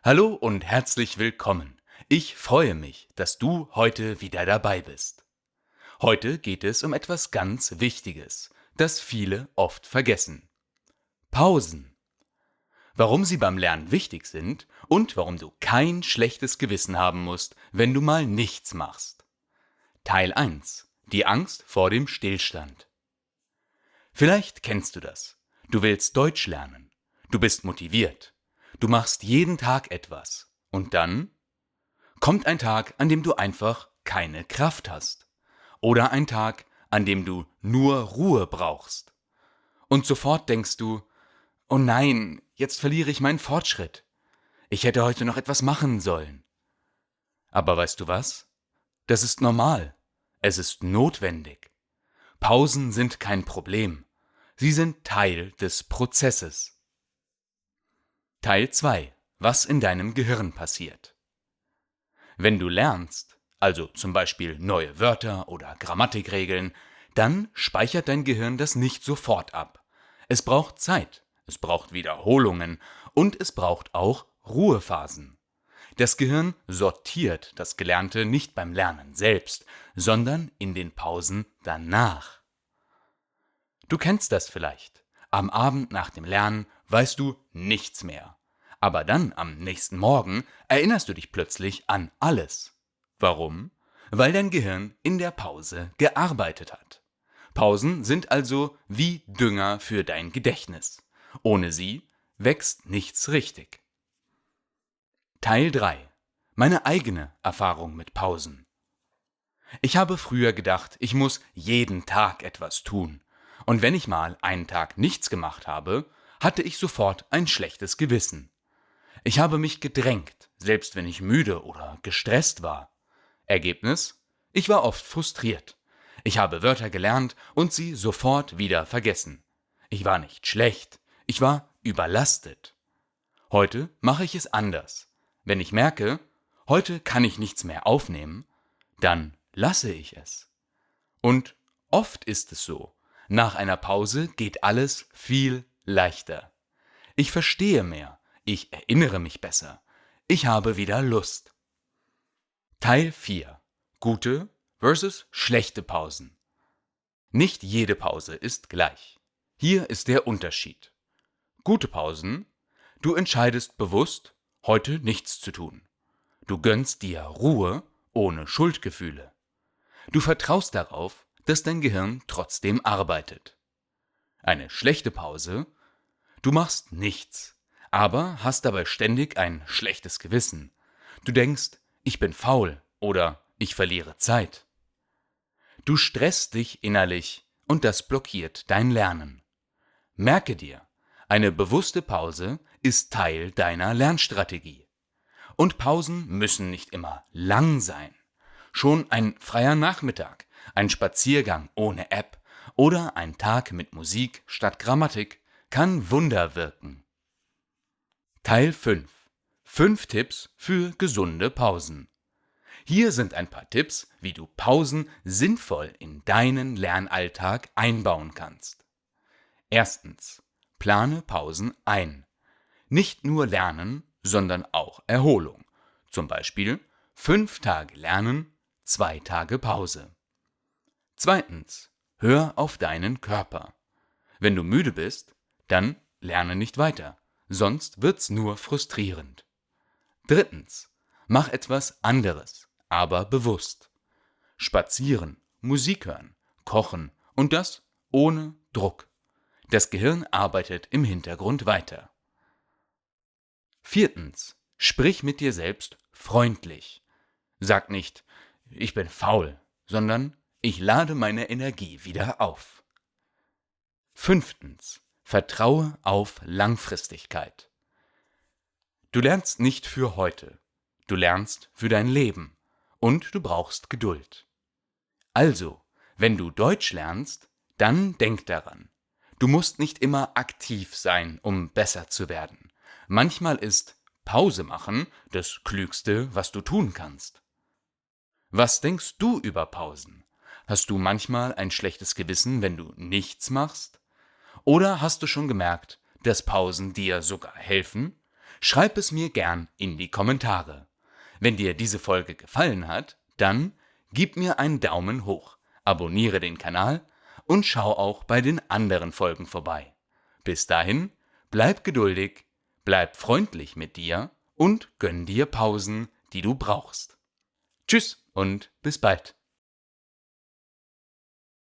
Hallo und herzlich willkommen. Ich freue mich, dass du heute wieder dabei bist. Heute geht es um etwas ganz Wichtiges, das viele oft vergessen. Pausen. Warum sie beim Lernen wichtig sind und warum du kein schlechtes Gewissen haben musst, wenn du mal nichts machst. Teil 1. Die Angst vor dem Stillstand. Vielleicht kennst du das. Du willst Deutsch lernen. Du bist motiviert. Du machst jeden Tag etwas. Und dann kommt ein Tag, an dem du einfach keine Kraft hast. Oder ein Tag, an dem du nur Ruhe brauchst. Und sofort denkst du, oh nein, jetzt verliere ich meinen Fortschritt. Ich hätte heute noch etwas machen sollen. Aber weißt du was? Das ist normal. Es ist notwendig. Pausen sind kein Problem. Sie sind Teil des Prozesses. Teil 2. Was in deinem Gehirn passiert. Wenn du lernst, also zum Beispiel neue Wörter oder Grammatikregeln, dann speichert dein Gehirn das nicht sofort ab. Es braucht Zeit, es braucht Wiederholungen und es braucht auch Ruhephasen. Das Gehirn sortiert das Gelernte nicht beim Lernen selbst, sondern in den Pausen danach. Du kennst das vielleicht. Am Abend nach dem Lernen weißt du nichts mehr. Aber dann am nächsten Morgen erinnerst du dich plötzlich an alles. Warum? Weil dein Gehirn in der Pause gearbeitet hat. Pausen sind also wie Dünger für dein Gedächtnis. Ohne sie wächst nichts richtig. Teil 3. Meine eigene Erfahrung mit Pausen. Ich habe früher gedacht, ich muss jeden Tag etwas tun. Und wenn ich mal einen Tag nichts gemacht habe, hatte ich sofort ein schlechtes Gewissen. Ich habe mich gedrängt, selbst wenn ich müde oder gestresst war. Ergebnis? Ich war oft frustriert. Ich habe Wörter gelernt und sie sofort wieder vergessen. Ich war nicht schlecht, ich war überlastet. Heute mache ich es anders. Wenn ich merke, heute kann ich nichts mehr aufnehmen, dann lasse ich es. Und oft ist es so. Nach einer Pause geht alles viel leichter. Ich verstehe mehr, ich erinnere mich besser, ich habe wieder Lust. Teil 4. Gute versus schlechte Pausen. Nicht jede Pause ist gleich. Hier ist der Unterschied. Gute Pausen: Du entscheidest bewusst, heute nichts zu tun. Du gönnst dir Ruhe ohne Schuldgefühle. Du vertraust darauf, dass dein Gehirn trotzdem arbeitet. Eine schlechte Pause: Du machst nichts, aber hast dabei ständig ein schlechtes Gewissen. Du denkst, ich bin faul oder ich verliere Zeit. Du stresst dich innerlich und das blockiert dein Lernen. Merke dir, eine bewusste Pause ist Teil deiner Lernstrategie. Und Pausen müssen nicht immer lang sein. Schon ein freier Nachmittag, ein Spaziergang ohne App oder ein Tag mit Musik statt Grammatik kann Wunder wirken. Teil 5. 5 Tipps für gesunde Pausen. Hier sind ein paar Tipps, wie du Pausen sinnvoll in deinen Lernalltag einbauen kannst. Erstens. Plane Pausen ein. Nicht nur Lernen, sondern auch Erholung. Zum Beispiel 5 Tage Lernen, 2 Tage Pause. Zweitens. Hör auf deinen Körper. Wenn du müde bist, dann lerne nicht weiter, sonst wird's nur frustrierend. Drittens. Mach etwas anderes, aber bewusst. Spazieren, Musik hören, kochen und das ohne Druck. Das Gehirn arbeitet im Hintergrund weiter. Viertens. Sprich mit dir selbst freundlich. Sag nicht, ich bin faul, sondern ich lade meine Energie wieder auf. Fünftens. Vertraue auf Langfristigkeit. Du lernst nicht für heute, du lernst für dein Leben und du brauchst Geduld. Also, wenn du Deutsch lernst, dann denk daran. Du musst nicht immer aktiv sein, um besser zu werden. Manchmal ist Pause machen das Klügste, was du tun kannst. Was denkst du über Pausen? Hast du manchmal ein schlechtes Gewissen, wenn du nichts machst? Oder hast du schon gemerkt, dass Pausen dir sogar helfen? Schreib es mir gern in die Kommentare. Wenn dir diese Folge gefallen hat, dann gib mir einen Daumen hoch, abonniere den Kanal und schau auch bei den anderen Folgen vorbei. Bis dahin, bleib geduldig, bleib freundlich mit dir und gönn dir Pausen, die du brauchst. Tschüss und bis bald.